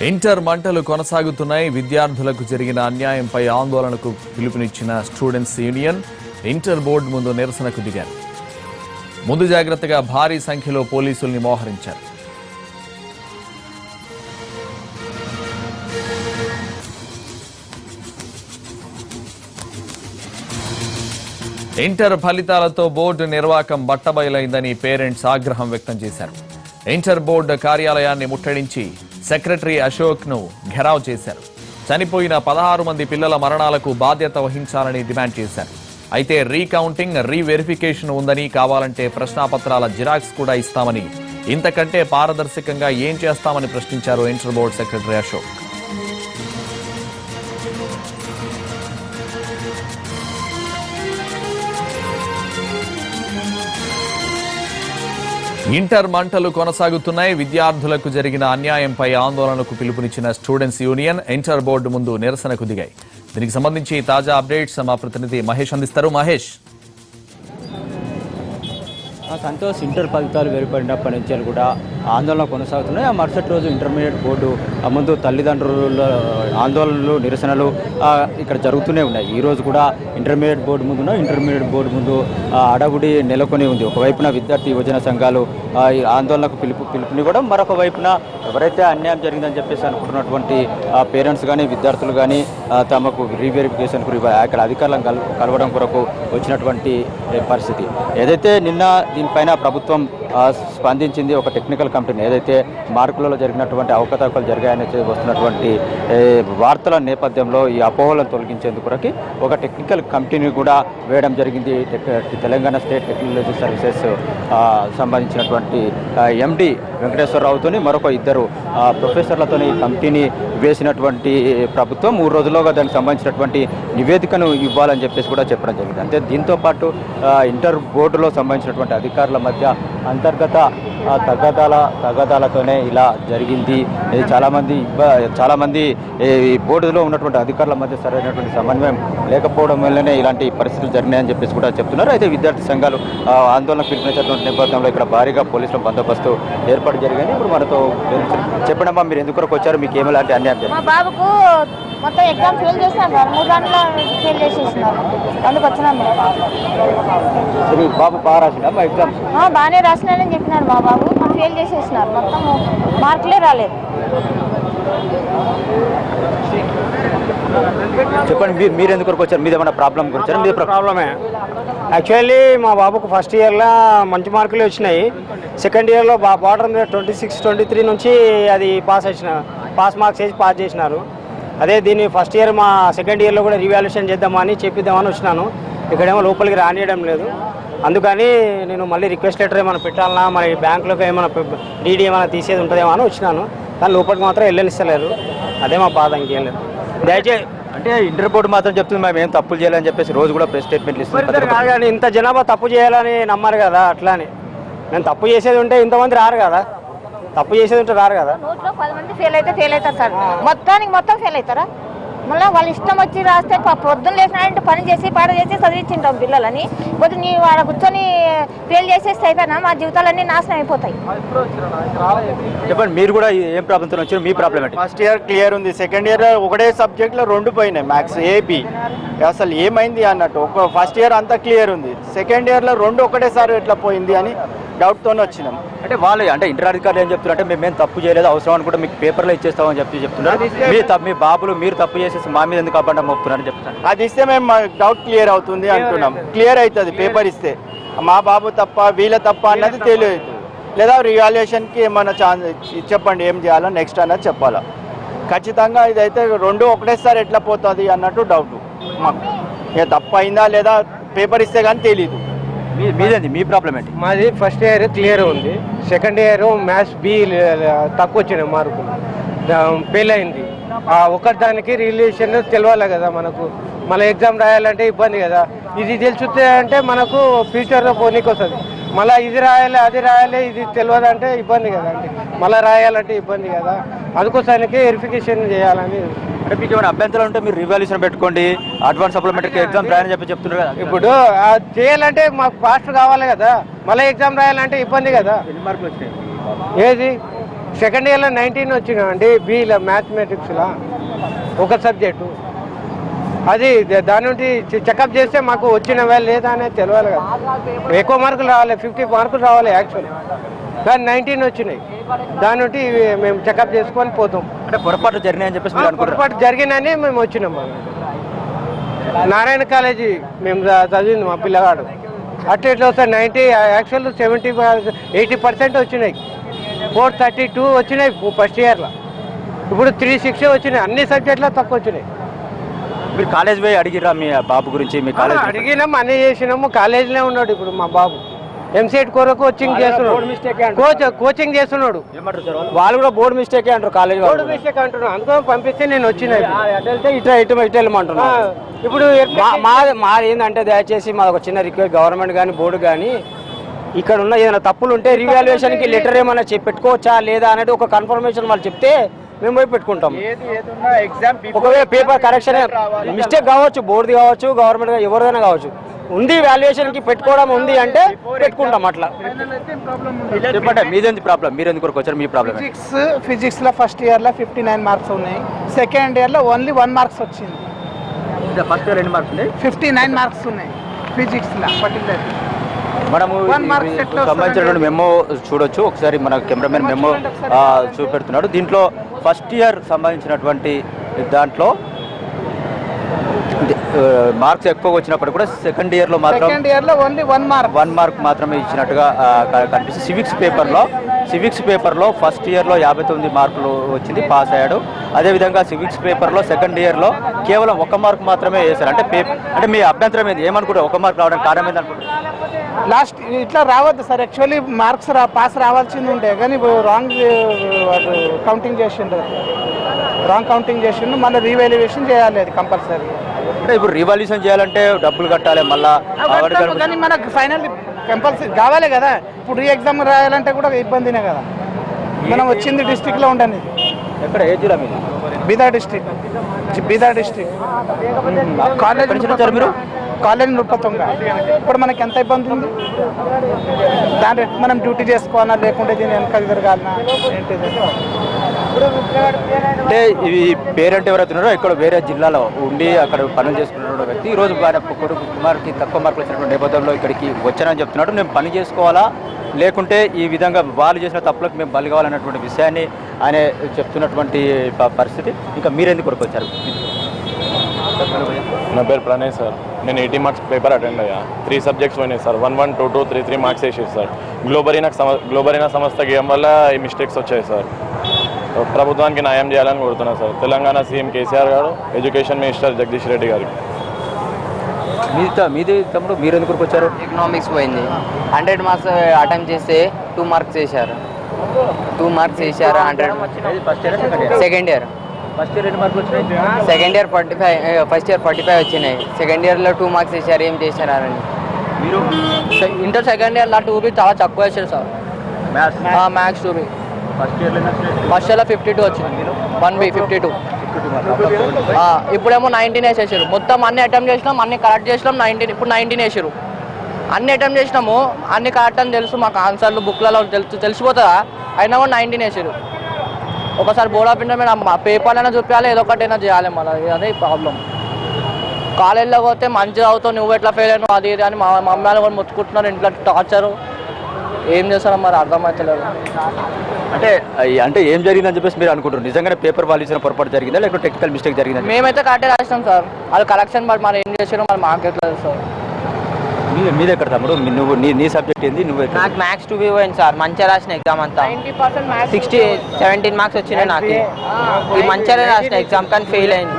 Inter మంటలు కొనసాగుతున్నాయి. విద్యార్థులకు జరిగిన అన్యాయంపై ఆందోళనకు పిలుపునిచ్చిన స్టూడెంట్స్ యూనియన్ ఇంటర్ బోర్డు ముందు నిరసనకు దిగారు. ముందు జాగ్రత్తగా భారీ సంఖ్యలో పోలీసుల్ని మోహరించారు. ఇంటర్ ఫలితాలతో బోర్డు నిర్వాకం బట్టబయలైందని పేరెంట్స్ ఆగ్రహం వ్యక్తం చేశారు. ఇంటర్ బోర్డు కార్యాలయాన్ని ముట్టడించి సెక్రటరీ అశోక్ ను ఘెరావ్ చేశారు. చనిపోయిన 16 మంది పిల్లల మరణాలకు బాధ్యత వహించాలని డిమాండ్ చేశారు. అయితే రీకౌంటింగ్, రీవెరిఫికేషన్ ఉందని, కావాలంటే ప్రశ్నాపత్రాల జిరాక్స్ కూడా ఇస్తామని, ఇంతకంటే పారదర్శకంగా ఏం చేస్తామని ప్రశ్నించారు inter board secretary Ashok. Inter మంటలు కొనసాగుతున్నాయి. విద్యార్థులకు జరిగిన అన్యాయంపై ఆందోళనకు పిలుపునిచ్చిన స్టూడెంట్స్ యూనియన్ ఇంటర్ బోర్డు ముందు నిరసనకు దిగాయి. దీనికి సంబంధించి తాజా అప్డేట్స్ మా ప్రతినిధి మహేష్ అందిస్తారు. మహేష్, సంతోష్, ఇంటర్ ఫలితాలు వెలువడినప్పటి నుంచి కూడా ఆందోళన కొనసాగుతున్నాయి. ఆ మరుసటి రోజు ఇంటర్మీడియట్ బోర్డు ముందు తల్లిదండ్రుల ఆందోళనలు, నిరసనలు ఇక్కడ జరుగుతూనే ఉన్నాయి. ఈరోజు కూడా ఇంటర్మీడియట్ బోర్డు ముందు అడవుడి నెలకొని ఉంది. ఒకవైపున విద్యార్థి యువజన సంఘాలు ఆందోళనకు పిలుపునివ్వడం, మరొక వైపున ఎవరైతే అన్యాయం జరిగిందని చెప్పేసి అనుకుంటున్నటువంటి పేరెంట్స్ కానీ విద్యార్థులు కానీ తమకు రీవెరిఫికేషన్ అక్కడ అధికారులను కలవడం కొరకు వచ్చినటువంటి పరిస్థితి. ఏదైతే నిన్న దీనిపైన ప్రభుత్వం స్పందించింది. ఒక టెక్నికల్ కమిటీని, ఏదైతే మార్కులలో జరిగినటువంటి అవకతవకలు జరిగాయని వస్తున్నటువంటి వార్తల నేపథ్యంలో ఈ అపోహలను తొలగించేందుకు ఒక టెక్నికల్ కమిటీని కూడా వేయడం జరిగింది. తెలంగాణ స్టేట్ టెక్నాలజీ సర్వీసెస్ సంబంధించినటువంటి ఎండి వెంకటేశ్వరరావుతోని మరొక 2 ప్రొఫెసర్లతో ఈ కమిటీని వేసినటువంటి ప్రభుత్వం 3 రోజుల్లోగా దానికి సంబంధించినటువంటి నివేదికను ఇవ్వాలని చెప్పేసి కూడా చెప్పడం జరిగింది. అంటే దీంతోపాటు ఇంటర్ బోర్డులో సంబంధించినటువంటి అధికారుల మధ్య అంతర్గత తగాదాలతోనే ఇలా జరిగింది. చాలామంది ఈ బోర్డులో ఉన్నటువంటి అధికారుల మధ్య సరైనటువంటి సమన్వయం లేకపోవడం వల్లనే ఇలాంటి పరిస్థితులు జరిగినాయని చెప్పేసి కూడా చెప్తున్నారు. అయితే విద్యార్థి సంఘాలు ఆందోళన పిలుపునిచ్చినటువంటి నేపథ్యంలో ఇక్కడ భారీగా పోలీసుల బందోబస్తు ఏర్పాటు జరిగింది. ఇప్పుడు మనతో చెప్పండమ్మా, మీరు ఎందుకు వచ్చారు, మీకు ఏమిలాంటి అన్యాయం జరిగింది? మా బాబుకు మొత్తం ఎగ్జామ్ ఫెయిల్ చేసినారు, 3 దాంట్లో ఫెయిల్ చేసేసినారు. అందుకు వచ్చినాము. బాబు బాగా రాసిందా మా ఎగ్జామ్స్? బాగానే రాసినారని చెప్పినారు. మా బాబు ఫెయిల్ చేసేసినారు, మొత్తం మార్కులే రాలేదు. చెప్పండి, మీరు ఎందుకు వచ్చారు? మీద ఏమైనా ప్రాబ్లం గురించి? మీద ప్రాబ్లమే. యాక్చువల్లీ మా బాబుకు ఫస్ట్ ఇయర్లో మంచి మార్కులు వచ్చినాయి. సెకండ్ ఇయర్లో బార్డర్ మీద 26, 23 నుంచి అది పాస్ మార్క్స్ వేసి పాస్ చేసినారు. అదే దీన్ని ఫస్ట్ ఇయర్ మా సెకండ్ ఇయర్లో కూడా రివాల్యుయేషన్ చేద్దామని చెప్పిద్దామని వచ్చినాను. ఇక్కడేమో లోపలికి రానియడం లేదు. అందుకని నేను మళ్ళీ రిక్వెస్ట్ లెటర్ ఏమైనా పెట్టాలన్నా, మరి బ్యాంకులోకి ఏమైనా డీడీ ఏమైనా తీసేది ఉంటుందేమో అని వచ్చినాను. కానీ లోపలికి మాత్రం వెళ్ళనిస్తలేరు. అదే మా బాధ, ఇంకేం లేదు. దయచేసి అంటే ఇంటర్ బోర్డు మాత్రం చెప్తుంది మేము ఏం తప్పులు చేయాలని చెప్పేసి రోజు కూడా ప్రెస్ స్టేట్మెంట్లు ఇస్తారు. కానీ ఇంత జనాభా తప్పు చేయాలని నమ్మారు కదా. అట్లానే నేను తప్పు చేసేది ఉంటే ఇంతమంది రారు కదా. తప్పు చేసేది ఉంటే రారు కదా. 100లో 10 మంది ఫెయిల్ అవుతారు సార్. మొత్తం ఫెయిల్ అవుతారా? మళ్ళీ వాళ్ళ ఇష్టం వచ్చి రాస్తే పొద్దున్న లేచినాడంటే పని చేసి పాట చేసి చదివించింటాం పిల్లలని. కొద్ది నీ వాడ కూర్చొని ఫెయిల్ చేసేస్తే అయిపోయినా మా జీవితాలన్నీ నాశనం అయిపోతాయి. చెప్పండి, మీరు కూడా ఏం ప్రాబ్లంతో వచ్చారు? మీ ప్రాబ్లం ఏంటి? ఫస్ట్ ఇయర్ క్లియర్ ఉంది, సెకండ్ ఇయర్ ఒకటే సబ్జెక్ట్లో 2 పోయినాయి, మ్యాథ్స్ ఏబి. అసలు ఏమైంది అన్నట్టు. ఫస్ట్ ఇయర్ అంతా క్లియర్ ఉంది, సెకండ్ ఇయర్లో 2 ఒకటేసారి ఎట్లా పోయింది అని డౌట్తోనే వచ్చినాం. అంటే వాళ్ళు ఇంటర్ అధికారులు ఏం చెప్తున్నారు అంటే మేమేం తప్పు చేయలేదు, అవసరం అనుకుంటే మీకు పేపర్లో ఇచ్చేస్తామని చెప్తున్నారు. మీ బాబులు మీరు తప్పు చేసేసి మా మీద ఎందుకు అవ్వడం మొప్పుతున్నారని చెప్తున్నారు. అది ఇస్తే మేము డౌట్ క్లియర్ అవుతుంది అంటున్నాం. క్లియర్ అవుతుంది పేపర్ ఇస్తే. మా బాబు తప్ప వీళ్ళ తప్ప అన్నది తెలియదు. లేదా రివాల్యుయేషన్కి ఏమైనా ఛాన్స్ చెప్పండి, ఏం చేయాలో నెక్స్ట్ అన్నది చెప్పాలా. ఖచ్చితంగా ఇదైతే 2 ఒకటేసారి ఎట్లా పోతుంది అన్నట్టు డౌట్ మాకు. తప్పు అయిందా లేదా పేపర్ ఇస్తే కానీ తెలీదు. మీదేంటి, మీ ప్రాబ్లం ఏంటి? మాది ఫస్ట్ ఇయర్ క్లియర్ ఉంది, సెకండ్ ఇయర్ మ్యాథ్స్ బి తక్కువ వచ్చినాయి మార్కులు, ఫెయిల్ అయింది. ఒకదానికి రిలేషన్ తెలియాలి కదా మనకు. మళ్ళీ ఎగ్జామ్ రాయాలంటే ఇబ్బంది కదా. ఇది తెలుసుతే అంటే మనకు ఫ్యూచర్లో పోనీకి వస్తుంది. మళ్ళీ ఇది రాయాలి అది రాయాలి ఇది తెలియదంటే ఇబ్బంది కదా. అంటే మళ్ళీ రాయాలంటే ఇబ్బంది కదా. అందుకోసానికి వెరిఫికేషన్ చేయాలని. అంటే మీకు ఏమైనా అభ్యంతరాలు ఉంటే మీరు రివాల్యుయేషన్ పెట్టుకోండి, అడ్వాన్స్ సప్లిమెంటరీ ఎగ్జామ్ రాయని చెప్తున్నారు కదా. ఇప్పుడు చేయాలంటే మాకు ఫాస్ట్ కావాలి కదా. మళ్ళీ ఎగ్జామ్ రాయాలంటే ఇబ్బంది కదా. ఎన్ని మార్కులు వచ్చినాయి? ఏది సెకండ్ ఇయర్లో 19 వచ్చినామండి. బీలో మ్యాథమెటిక్స్లో ఒక సబ్జెక్టు. అది దాని నుండి చెకప్ చేస్తే మాకు వచ్చినవా లేదా అనేది తెలియాలి కదా. ఎక్కువ మార్కులు రావాలి, 50 మార్కులు రావాలి యాక్చువల్. కానీ 19 వచ్చినాయి. దాని నుండి మేము చెకప్ చేసుకొని పోతాం. అంటే పొరపాటు జరిగినాయని చెప్పేసి పొరపాటు జరిగిందని మేము వచ్చినాం. నారాయణ కాలేజీ మేము చదివింది మా పిల్లగాడు. అట్లా ఎట్లా వస్తాయి 90 యాక్చువల్ 80% వచ్చినాయి. 432 వచ్చినాయి ఫస్ట్ ఇయర్లో. ఇప్పుడు 360 వచ్చినాయి. అన్ని సబ్జెక్టులో తక్కువ వచ్చినాయి. మీరు కాలేజ్ పోయి అడిగిరా మీ బాబు గురించి? మీ కాలేజ్ అడిగినాము, అన్నీ చేసినాము. కాలేజీలో ఉన్నాడు ఇప్పుడు మా బాబు. ఎంసెట్ కొరకు కోచింగ్ చేస్తున్నాడు. కోచింగ్ చేస్తున్నాడు. వాళ్ళు కూడా బోర్డు మిస్టేకే అంటారు. కాలేజ్ బోర్డు మిస్టేక్ అంటున్నాడు. అందుకో పంపిస్తే నేను వచ్చిన ఇటు వెళ్ళమంటున్నా. ఇప్పుడు మాది ఏంటంటే దయచేసి మాది ఒక చిన్న రిక్వెస్ట్, గవర్నమెంట్ కానీ బోర్డు కానీ ఇక్కడ ఉన్న ఏదైనా తప్పులు ఉంటే రీవాల్యుయేషన్కి లెటర్ ఏమైనా పెట్టుకోవచ్చా లేదా అనేది ఒక కన్ఫర్మేషన్ వాళ్ళు చెప్తే మేము పోయి పెట్టుకుంటాం. ఒకవేళ పేపర్ కరెక్షన్ మిస్టేక్ కావచ్చు, బోర్డు కావచ్చు, గవర్నమెంట్ ఎవరిదైనా కావచ్చు, ఉంది వాల్యుయేషన్కి పెట్టుకోవడం ఉంది అంటే పెట్టుకుంటాం. అట్లా చెప్పండి, మీదేంటి ప్రాబ్లం? మీరు ఎందుకు వచ్చారు? మీ ప్రాబ్లం ఫిజిక్స్లో ఫస్ట్ ఇయర్లో 59 మార్క్స్ ఉన్నాయి. సెకండ్ ఇయర్లో ఓన్లీ 1 మార్క్స్ వచ్చింది. ఫస్ట్ ఇయర్ 2 మార్క్స్ ఉన్నాయి, 59 మార్క్స్ ఉన్నాయి ఫిజిక్స్లో పర్టికులర్. మనము సంబంధించినటువంటి మెమో చూడొచ్చు. ఒకసారి మన కెమెరామెన్ మెమో చూపెడుతున్నాడు. దీంట్లో ఫస్ట్ ఇయర్ సంబంధించినటువంటి దాంట్లో మార్క్స్ ఎక్కువ వచ్చినప్పుడు కూడా సెకండ్ ఇయర్లో మాత్రం ఓన్లీ 1 మార్క్ మాత్రమే ఇచ్చినట్టుగా కనిపిస్తుంది. సివిక్స్ పేపర్లో ఫస్ట్ ఇయర్లో 59 మార్కులు వచ్చింది, పాస్ అయ్యాడు. అదేవిధంగా సివిక్స్ పేపర్లో సెకండ్ ఇయర్లో కేవలం 1 మార్క్ మాత్రమే వేశారు. అంటే మీ అభ్యంతరం ఏంది? ఏమనుకుంటారు 1 మార్క్ రావడానికి కారణం ఏంటనుకుంటారు? లాస్ట్ ఇట్లా రావద్దు సార్. యాక్చువల్లీ మార్క్స్ పాస్ రావాల్సింది ఉంటే కానీ రాంగ్ కౌంటింగ్ చేసిండు. మళ్ళీ రీవాల్యుయేషన్ చేయాలి, అది కంపల్సరీ. అంటే ఇప్పుడు రీవాల్యుయేషన్ చేయాలంటే డబ్బులు కట్టాలి మళ్ళీ. కానీ మనకు ఫైనల్ కంపల్సరీ కావాలి కదా. ఇప్పుడు రీ ఎగ్జామ్ రాయాలంటే కూడా ఇబ్బందినే కదా. మనం వచ్చింది డిస్ట్రిక్ట్లో ఉండని. ఎక్కడ ఏ జిల్లా మీద? బీదర్ డిస్ట్రిక్ట్. కాలేజ్ నృపతుంగ. ఇప్పుడు మనకి ఎంత ఇబ్బంది ఉంది. దాని మనం డ్యూటీ చేసుకోవాలా లేకుంటే దీని వెనక తిరగాలన్నా ఏంటిది? అంటే ఇవి పేరెంట్ ఎవరైతే ఉన్నారో ఇక్కడ వేరే జిల్లాలో ఉండి అక్కడ పనులు చేసుకున్న వ్యక్తి ఈరోజు కొడుకు కుమార్కి తక్కువ మార్కులు వచ్చినటువంటి నేపథ్యంలో ఇక్కడికి వచ్చానని చెప్తున్నాడు. మేము పని చేసుకోవాలా లేకుంటే ఈ విధంగా వాళ్ళు చేసిన తప్పులకు మేము బలి కావాలన్నటువంటి విషయాన్ని ఆయన చెప్తున్నటువంటి పరిస్థితి. ఇంకా మీరెందుకు కొరకు వచ్చారు? నా పేరు ప్రణయ్ సార్. నేను 80 మార్క్స్ పేపర్ అటెండ్ అయ్యా. 3 సబ్జెక్ట్స్ పోయినాయి సార్. 1, 1, 2, 2, 3 మార్క్స్ వేసేది సార్. గ్లోబరీనా సంస్థ గేమ్ వల్ల ఈ మిస్టేక్స్ వచ్చాయి సార్. ప్రభుత్వానికి న్యాయం చేయాలని కోరుతున్నాను సార్. తెలంగాణ సీఎం కేసీఆర్ గారు, ఎడ్యుకేషన్ మినిస్టర్ జగదీష్ రెడ్డి గారికి. మీది తమ్ముడు మీరు ఎందుకు వచ్చారు? ఎకనామిక్స్ పోయింది. 100 మార్క్స్ అటెంప్ట్ చేస్తే 2 మార్క్స్ వేశారు. 2 మార్క్స్ వేశారు. 100 సెకండ్ ఇయర్. ఫస్ట్ ఇయర్ 2 మార్కులు వచ్చినాయి. సెకండ్ ఇయర్ 45, ఫస్ట్ ఇయర్ 45 వచ్చినాయి. సెకండ్ ఇయర్లో 2 మార్క్స్ వేశారు. ఏం చేశారని మీరు ఇంటర్ సెకండ్ ఇయర్లో 2B చాలా తక్కువ వేసారు సార్. Maths 2B. ఫస్ట్ ఇయర్లో 52 వచ్చింది. 1B 52. ఇప్పుడేమో 19 వేసేసారు. మొత్తం అన్ని అటెంప్ట్ చేసినాం, అన్ని కరెక్ట్ చేసినాం. 19 ఇప్పుడు 19 వేసారు. అన్ని అటెంప్ట్ చేసినాము, అన్ని కరెక్ట్ అని తెలుసు మాకు. ఆన్సర్లు బుక్లలో తెలిసిపోతుందా? అయినా కూడా 19 వేసారు. ఒకసారి బోర్డ్ ఆఫ్ ఇంటర్ మీద పేపర్లైనా చూపించాలి, ఏదో ఒకటైనా చేయాలి. మళ్ళీ అదే ప్రాబ్లం. కాలేజీలో పోతే మంచిగా అవుతావు, నువ్వు ఎట్లా ఫెయిల్ అయినావు అది ఇది అని మా మమ్మల్ని కూడా మొత్తుకుంటున్నారు. ఇంట్లో టార్చరు. ఏం చేస్తారో మరి అర్థమవుతలేదు. అంటే ఏం జరిగిందని చెప్పేసి మీరు అనుకుంటారు? నిజంగానే పేపర్ వాళ్ళు ఇచ్చిన పొరపాటు జరిగిందా లేకపోతే టెక్నికల్ మిస్టేక్ జరిగిందా? మేమైతే కరెక్ట్గా రాసినాం సార్. అది కరెక్షన్ మరి ఏం చేసారో మరి మాకు ఎట్లా సార్. మీది ఎక్కడ తమ్ముడు? నువ్వు నీ సబ్జెక్ట్ ఏంది? నువ్వు నాకు మ్యాథ్స్ 2B పోయింది సార్. మంచిగా రాసిన ఎగ్జామ్ అంతా. 17 మార్క్స్ వచ్చినాయి నాకు. ఇది మంచిగా రాసిన ఎగ్జామ్ కానీ ఫెయిల్ అయింది.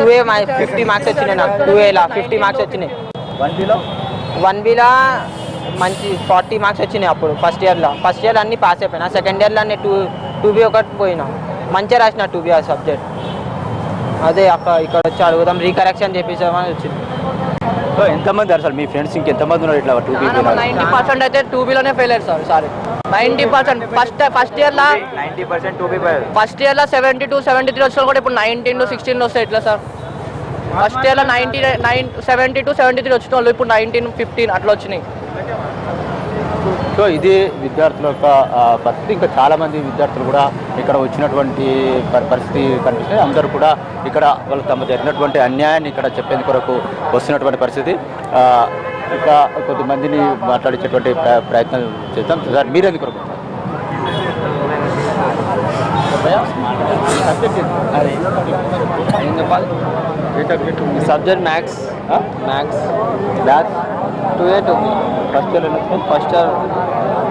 2A 50 మార్క్స్ వచ్చినాయి నాకు. 2Aలో 50 మార్క్స్ వచ్చినాయి. 1Bలో మంచి 40 మార్క్స్ వచ్చినాయి అప్పుడు ఫస్ట్ ఇయర్లో. ఫస్ట్ ఇయర్ అన్ని పాస్ అయిపోయినా. సెకండ్ ఇయర్లో అన్నీ 2B ఒకటి పోయినా. మంచిగా రాసిన 2B ఆ సబ్జెక్ట్. అదే ఇక్కడ వచ్చి అడుగుదాం, రీకరెక్షన్ చేపించామని వచ్చింది. ఎంతమంది అసలు మీ ఫ్రెండ్స్ ఇంకెంతమంది ఉన్నారు ఇట్లా 2B? 90% అయితే 2Bలోనే ఫెయిల్ అయ్యారు సార్. సారీ 90%. ఫస్ట్ ఇయర్లో 2B. ఫస్ట్ ఇయర్లో 72, 73 వచ్చినా కూడా ఇప్పుడు 19, 16 వస్తాయి ఎట్లా సార్? ఫస్ట్ ఇయర్లో 72, 73 వచ్చిన వాళ్ళు ఇప్పుడు 19, 15 అట్లా వచ్చినాయి. సో ఇది విద్యార్థుల యొక్క పరిస్థితి. ఇంకా చాలామంది విద్యార్థులు కూడా ఇక్కడ వచ్చినటువంటి పరిస్థితి కనిపిస్తుంది. అందరూ కూడా ఇక్కడ వాళ్ళు తమ జరిగినటువంటి అన్యాయాన్ని ఇక్కడ చెప్పేందుకు కొరకు వస్తున్నటువంటి పరిస్థితి. ఇంకా కొద్దిమందిని మాట్లాడించేటువంటి ప్రయత్నం చేద్దాం. సార్ మీరు ఎందుకు కొరకు subject maths maths 2A 2 first year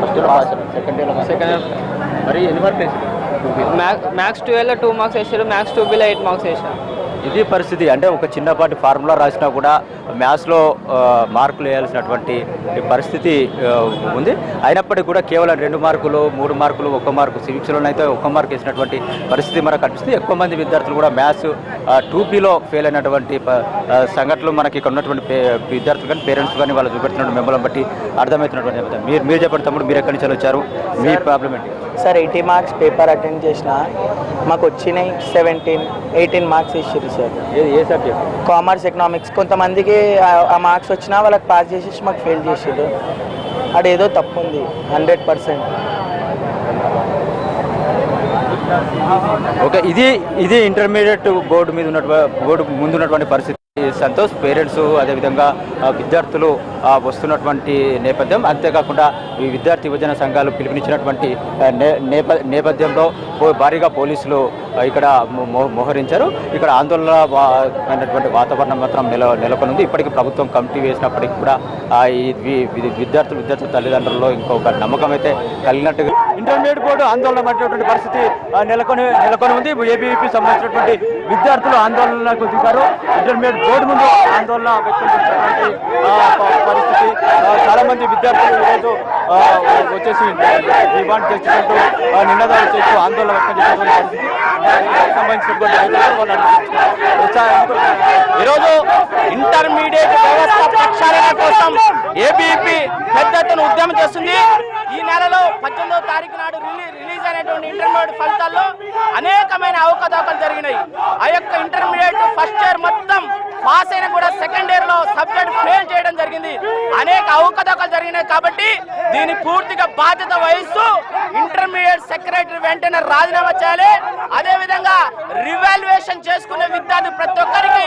first pass second year మరి ఎన్ని మార్కులు వేసారు? మ్యాథ్స్ 2Aలో 2 మార్క్స్ వేసారు, మ్యాథ్స్ 2Bలో 8 మార్క్స్ వేసారు. ఇది పరిస్థితి. అంటే ఒక చిన్నపాటి ఫార్ములా రాసినా కూడా మ్యాథ్స్లో మార్కులు వేయాల్సినటువంటి పరిస్థితి ఉంది. అయినప్పటికీ కూడా కేవలం 2 మార్కులు 3 మార్కులు 1 మార్కు, సివిక్స్లోనైతే 1 మార్కు వేసినటువంటి పరిస్థితి మనకు కనిపిస్తుంది. ఎక్కువ మంది విద్యార్థులు కూడా మ్యాథ్స్ 2Bలో ఫెయిల్ అయినటువంటి సంఘటనలు మనకి ఇక్కడ ఉన్నటువంటి విద్యార్థులు కానీ పేరెంట్స్ కానీ వాళ్ళు చూపెడుతున్న మెంబర్లను బట్టి అర్థమవుతున్నటువంటి నేపథ్యం. మీరు చెప్పండి తమ్ముడు, మీరు ఎక్కడి నుంచి వచ్చారు, మీ ప్రాబ్లం ఏంటి? సార్ 80 మార్క్స్ పేపర్ అటెండ్ చేసిన, మాకు వచ్చినాయి 18 మార్క్స్ ఇచ్చారు సార్. ఏ సబ్జెక్ట్? Commerce, economics. కొంతమందికి ఆ మార్క్స్ వచ్చినా వాళ్ళకి పాస్ చేసేసి మాకు ఫెయిల్ చేసారు. అదేదో తప్పు ఉంది 100%. ఓకే, ఇది ఇంటర్మీడియట్ బోర్డు ముందు ఉన్నటువంటి పరిస్థితి. సంతోష్, పేరెంట్స్ అదేవిధంగా విద్యార్థులు వస్తున్నటువంటి నేపథ్యం. అంతేకాకుండా ఈ విద్యార్థి యువజన సంఘాలు పిలుపునిచ్చినటువంటి నేపథ్యంలో భారీగా పోలీసులు ఇక్కడ మోహరించారు. ఇక్కడ ఆందోళన అయినటువంటి వాతావరణం మాత్రం నెలకొనుంది. ఇప్పటికీ ప్రభుత్వం కమిటీ వేసినప్పటికీ కూడా ఈ విద్యార్థుల తల్లిదండ్రుల్లో ఇంకొక నమ్మకం అయితే కలిగినట్టుగా ఇంటర్మీడియట్ బోర్డు ఆందోళన పడినటువంటి పరిస్థితి నెలకొని ఉంది. ఏబీవీపీ సంబంధించినటువంటి విద్యార్థులు ఆందోళనకు దిగారు. ఇంటర్మీడియట్ బోర్డు ముందు ఆందోళన వ్యక్తం చేసినటువంటి పరిస్థితి. చాలా మంది విద్యార్థులు ఈరోజు వచ్చేసి డిమాండ్ చేసుకుంటూ నినాదాలు చేస్తూ ఆందోళన వ్యక్తం చేసినటువంటి పరిస్థితి ఈరోజు ఇంటర్మీడియట్ వ్యవస్థ ప్రక్షాళన కోసం ఏబీవీపీ పెద్ద ఎత్తున ఉద్యమం చేస్తుంది. ఈ నెలలో 18వ తారీఖు నాడు రిలీజ్ అయినటువంటి ఇంటర్మీడియట్ ఫలితాల్లో అనేకమైన అవకతవకలు జరిగినాయి. ఆ యొక్క ఇంటర్మీడియట్ ఫస్ట్ ఇయర్ మొత్తం పాస్ అయినా కూడా సెకండ్ ఇయర్ లో సబ్జెక్ట్ ఫెయిల్ చేయడం జరిగింది. అనేక అవకతవకలు జరిగినాయి. కాబట్టి దీని పూర్తిగా బాధ్యత వహిస్తూ ఇంటర్మీడియట్ సెక్రటరీ వెంటనే రాజీనామా చేయాలి. అదేవిధంగా రివాల్యుయేషన్ చేసుకునే విద్యార్థి ప్రతి ఒక్కరికి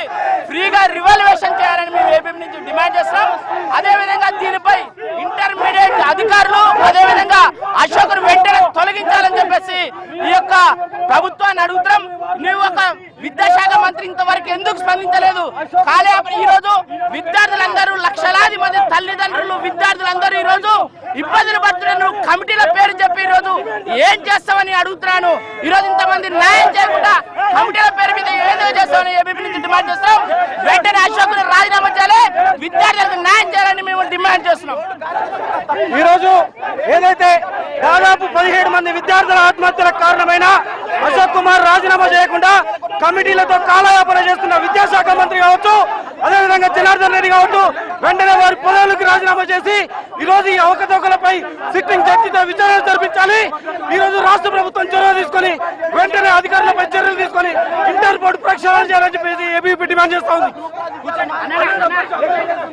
ఫ్రీగా రివాల్యుయేషన్ చేయాలని మేము ఏపీ నుంచి డిమాండ్ చేస్తున్నాం. అదేవిధంగా దీనిపై ఇంటర్మీడియట్ అధికారులు అదేవిధంగా అశోకును వెంటనే తొలగించాలని చెప్పేసి ఈ యొక్క ప్రభుత్వాన్ని అడుగుతున్నాం. నువ్వు ఒక విద్యాశాఖ మంత్రి ఇంతవరకు ఎందుకు స్పందించలేదు? ఈ రోజు విద్యార్థులందరూ లక్షలాది మంది తల్లిదండ్రులు విద్యార్థులందరూ ఈ రోజు ఇబ్బందులు పడుతున్నారు. నువ్వు కమిటీల పేరు చెప్పి ఈ రోజు ఏం చేస్తావని అడుగుతున్నాను. ఈ రోజు ఇంతమంది న్యాయం చేయకుండా కమిటీల పేరు మీద ఏదో చేస్తామని ఏబీపీ నుంచి డిమాండ్ చేస్తాం. వెంటనే అశోకుని రాజీనామా చేయాలి, విద్యార్థులకు న్యాయం చేయాలని మేము డిమాండ్ చేస్తున్నాం. ఈ రోజు ఏదైతే దాదాపు 17 మంది విద్యార్థుల ఆత్మహత్యలకు కారణమైన అశోక్ కుమార్ రాజీనామా చేయకుండా కమిటీలతో కాలయాపన చేస్తున్న విద్యాశాఖ మంత్రి కావచ్చు, అదేవిధంగా జనార్దన్ రెడ్డి కావచ్చు, వెంటనే వారి పదవులకు రాజీనామా చేసి ఈ రోజు ఈ అవకతవకలపై సిట్టింగ్ జడ్జితో విచారణ జరిపించాలి. ఈ రోజు రాష్ట్ర ప్రభుత్వం చొరవ తీసుకొని వెంటనే అధికారులపై చర్యలు తీసుకొని ఇంటర్ బోర్డు ప్రక్షాళన చేయాలని చెప్పేసి ఏబీవీపీ డిమాండ్ చేస్తా ఉంది.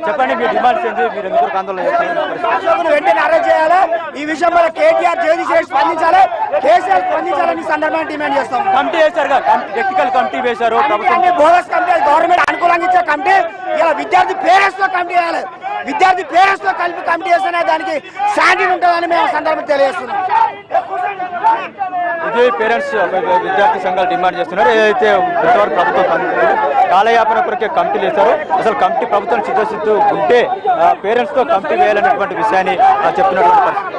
చెప్పండి, మీ డిమాండ్స్ ఏంటి? మీరు ఎందుకు ఆందోళన చేస్తున్నారు? వెంటనే అరెస్ట్ చేయాలి. ఈ విషయం వల్ల కేటీఆర్ జగదీష్ స్పందించాలి, కేసీఆర్ స్పందించాలని సందర్భంగా డిమాండ్ చేస్తాం. కమిటీ వేశారు, టెక్నికల్ కమిటీ వేశారు ప్రభుత్వం. బోగస్ కమిటీ, గవర్నమెంట్ అనుకూలంగా ఇచ్చే కమిటీ ఇలా విద్యార్థి పేరెంట్స్ తో కమిటీ వేయాలి. విద్యార్థి పేరెంట్స్ తో కలిపి కమిటీ చేస్తేనే దానికి స్టాండర్డ్ ఉంటుందని మేము సందర్భంగా తెలియజేస్తున్నాం. ఇది పేరెంట్స్ విద్యార్థి సంఘాలు డిమాండ్ చేస్తున్నారు. ఏదైతే ఇంతవరకు ప్రభుత్వం కాలయాపన కొరకే కమిటీలు వేశారు. అసలు కమిటీ ప్రభుత్వం చిత్తశుద్ధి ఉంటే పేరెంట్స్ తో కమిటీ వేయాలనేటువంటి విషయాన్ని చెప్తున్నటువంటి పరిస్థితి.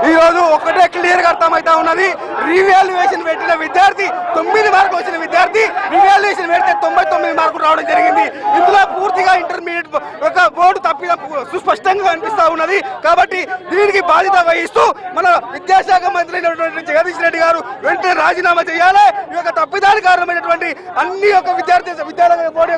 ఈ రోజు ఒకటే క్లియర్ గా అర్థమైతా ఉన్నది. రివాల్యుయేషన్ పెట్టిన విద్యార్థి 9 మార్కులు వచ్చిన విద్యార్థి రివాల్యుయేషన్ పెడితే 99 మార్కులు రావడం జరిగింది. ఇందులో పూర్తిగా ఇంటర్మీడియట్ ఒక బోర్డు తప్పిద సుస్పష్టంగా కనిపిస్తా ఉన్నది. కాబట్టి దీనికి బాధ్యత వహిస్తూ మన విద్యాశాఖ మంత్రి అయినటువంటి జగదీష్ రెడ్డి గారు వెంటనే రాజీనామా చేయాలి. ఈ యొక్క తప్పిదానికి కారణమైనటువంటి అన్ని యొక్క విద్యాలయ బోర్డు